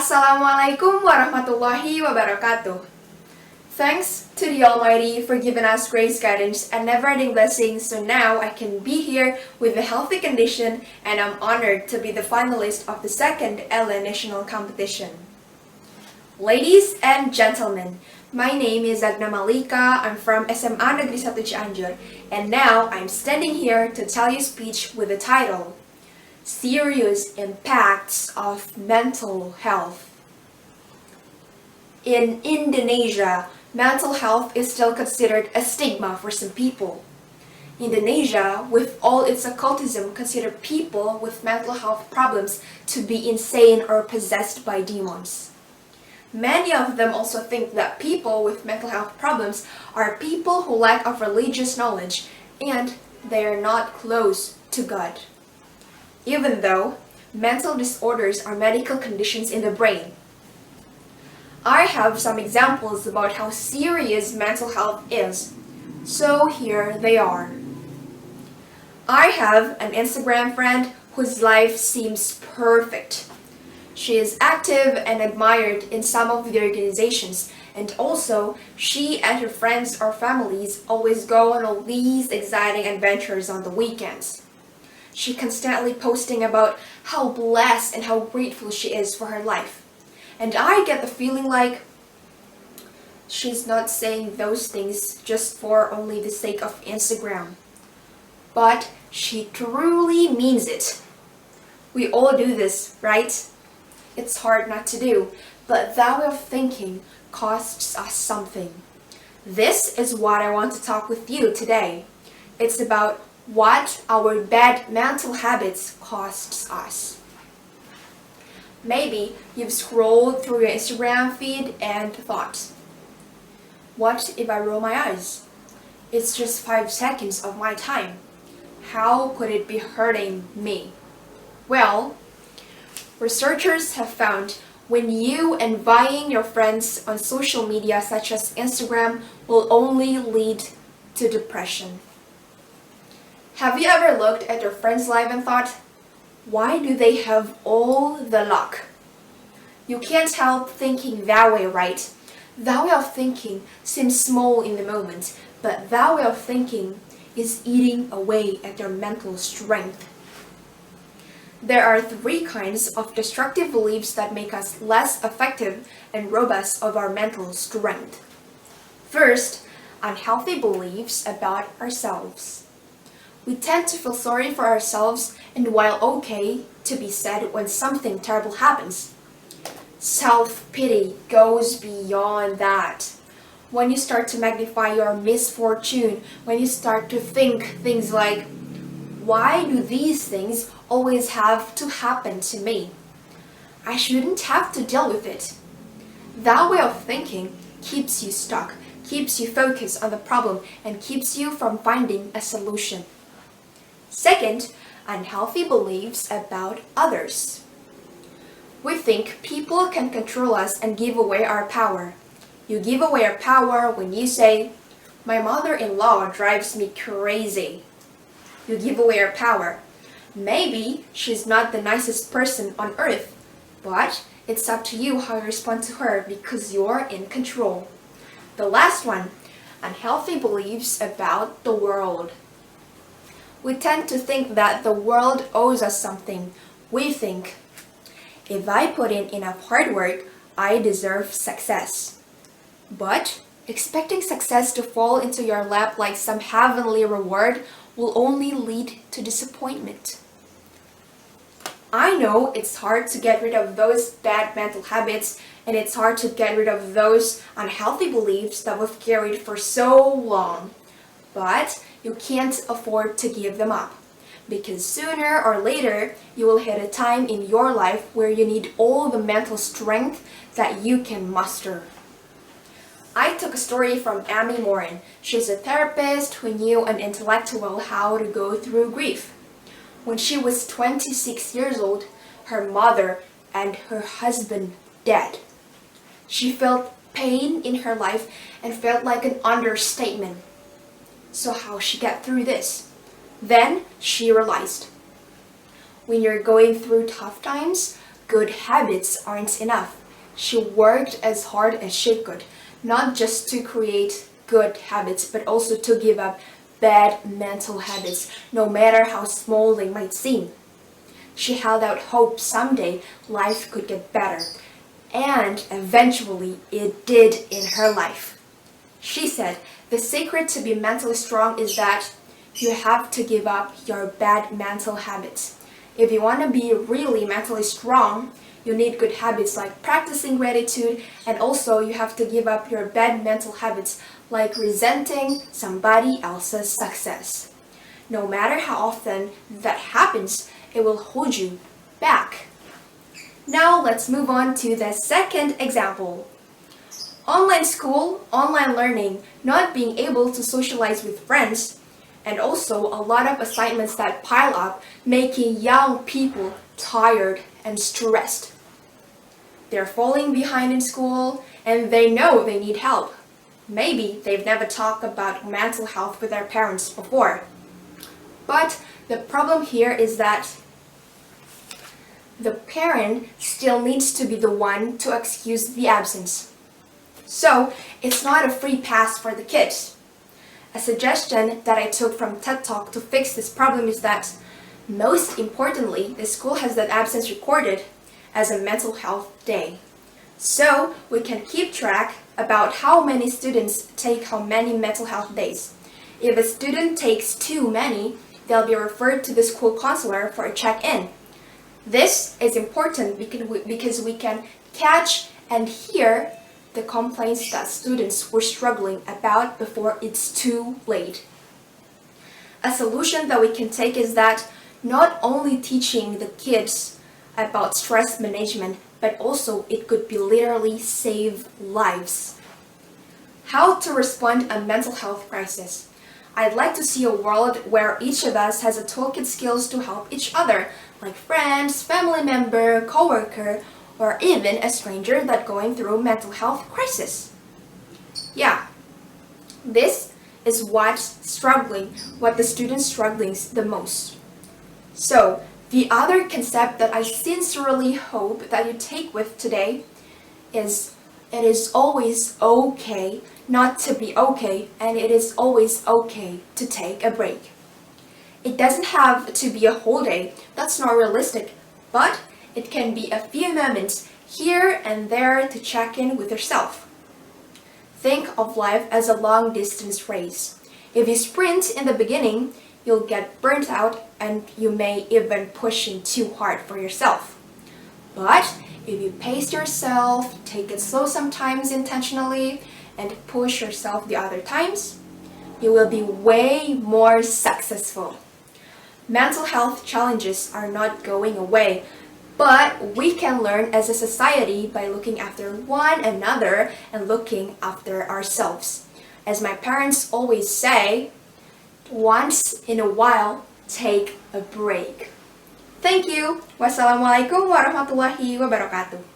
Assalamualaikum warahmatullahi wabarakatuh. Thanks to the Almighty for giving us grace, guidance, and never-ending blessings, so now I can be here with a healthy condition, and I'm honored to be the finalist of the second ELENC national competition. Ladies and gentlemen, my name is AGNA MALIKA. I'm from SMA Negeri 1 Cianjur, and now I'm standing here to tell you a speech with the title, Serious Impacts of Mental Health. In Indonesia, mental health is still considered a stigma for some people. Indonesia, with all its occultism, considers people with mental health problems to be insane or possessed by demons. Many of them also think that people with mental health problems are people who lack of religious knowledge and they are not close to God. Even though mental disorders are medical conditions in the brain. I have some examples about how serious mental health is, so here they are. I have an Instagram friend whose life seems perfect. She is active and admired in some of the organizations, and also she and her friends or families always go on all these exciting adventures on the weekends. She constantly posting about how blessed and how grateful she is for her life. And I get the feeling like she's not saying those things just for only the sake of Instagram. But she truly means it. We all do this, right? It's hard not to do, but that way of thinking costs us something. This is what I want to talk with you today. It's about what our bad mental habits costs us. Maybe you've scrolled through your Instagram feed and thought, what if I roll my eyes? It's just 5 seconds of my time. How could it be hurting me? Well, researchers have found when you envying your friends on social media such as Instagram will only lead to depression. Have you ever looked at your friend's life and thought, why do they have all the luck? You can't help thinking that way, right? That way of thinking seems small in the moment, but that way of thinking is eating away at your mental strength. There are 3 kinds of destructive beliefs that make us less effective and robust of our mental strength. First, unhealthy beliefs about ourselves. We tend to feel sorry for ourselves, and while okay to be said when something terrible happens, self-pity goes beyond that. When you start to magnify your misfortune, when you start to think things like, why do these things always have to happen to me? I shouldn't have to deal with it. That way of thinking keeps you stuck, keeps you focused on the problem, and keeps you from finding a solution. Second, unhealthy beliefs about others. We think people can control us and give away our power. You give away your power when you say, my mother-in-law drives me crazy. You give away your power. Maybe she's not the nicest person on earth, but it's up to you how you respond to her because you're in control. The last one, unhealthy beliefs about the world. We tend to think that the world owes us something. We think, if I put in enough hard work, I deserve success. But expecting success to fall into your lap like some heavenly reward will only lead to disappointment. I know it's hard to get rid of those bad mental habits, and it's hard to get rid of those unhealthy beliefs that we've carried for so long. But you can't afford to give them up, because sooner or later you will hit a time in your life where you need all the mental strength that you can muster. I took a story from Amy Morin. She's a therapist who knew an intellectual how to go through grief. When she was 26 years old, her mother and her husband dead. She felt pain in her life and felt like an understatement. So how she get through this? Then she realized, when you're going through tough times, good habits aren't enough. She worked as hard as she could, not just to create good habits, but also to give up bad mental habits, no matter how small they might seem. She held out hope someday life could get better, and eventually it did in her life. She said, the secret to be mentally strong is that you have to give up your bad mental habits. If you want to be really mentally strong, you need good habits like practicing gratitude, and also you have to give up your bad mental habits like resenting somebody else's success. No matter how often that happens, it will hold you back. Now let's move on to the second example. Online school, online learning, not being able to socialize with friends, and also a lot of assignments that pile up, making young people tired and stressed. They're falling behind in school and they know they need help. Maybe they've never talked about mental health with their parents before. But the problem here is that the parent still needs to be the one to excuse the absence. So it's not a free pass for the kids. A suggestion that I took from TED Talk to fix this problem is that, most importantly, the school has that absence recorded as a mental health day. So we can keep track about how many students take how many mental health days. If a student takes too many, they'll be referred to the school counselor for a check-in. This is important because we can catch and hear the complaints that students were struggling about before it's too late. A solution that we can take is that not only teaching the kids about stress management, but also it could be literally save lives. How to respond to a mental health crisis. I'd like to see a world where each of us has a toolkit skills to help each other, like friends, family member, coworker, or even a stranger that's going through a mental health crisis. Yeah, this is what the students struggling the most. So, the other concept that I sincerely hope that you take with today is it is always okay not to be okay, and it is always okay to take a break. It doesn't have to be a whole day, that's not realistic, but it can be a few moments here and there to check in with yourself. Think of life as a long-distance race. If you sprint in the beginning, you'll get burnt out and you may even push in too hard for yourself. But if you pace yourself, take it slow sometimes intentionally, and push yourself the other times, you will be way more successful. Mental health challenges are not going away, but we can learn as a society by looking after one another and looking after ourselves. As my parents always say, once in a while, take a break. Thank you. Wassalamualaikum warahmatullahi wabarakatuh.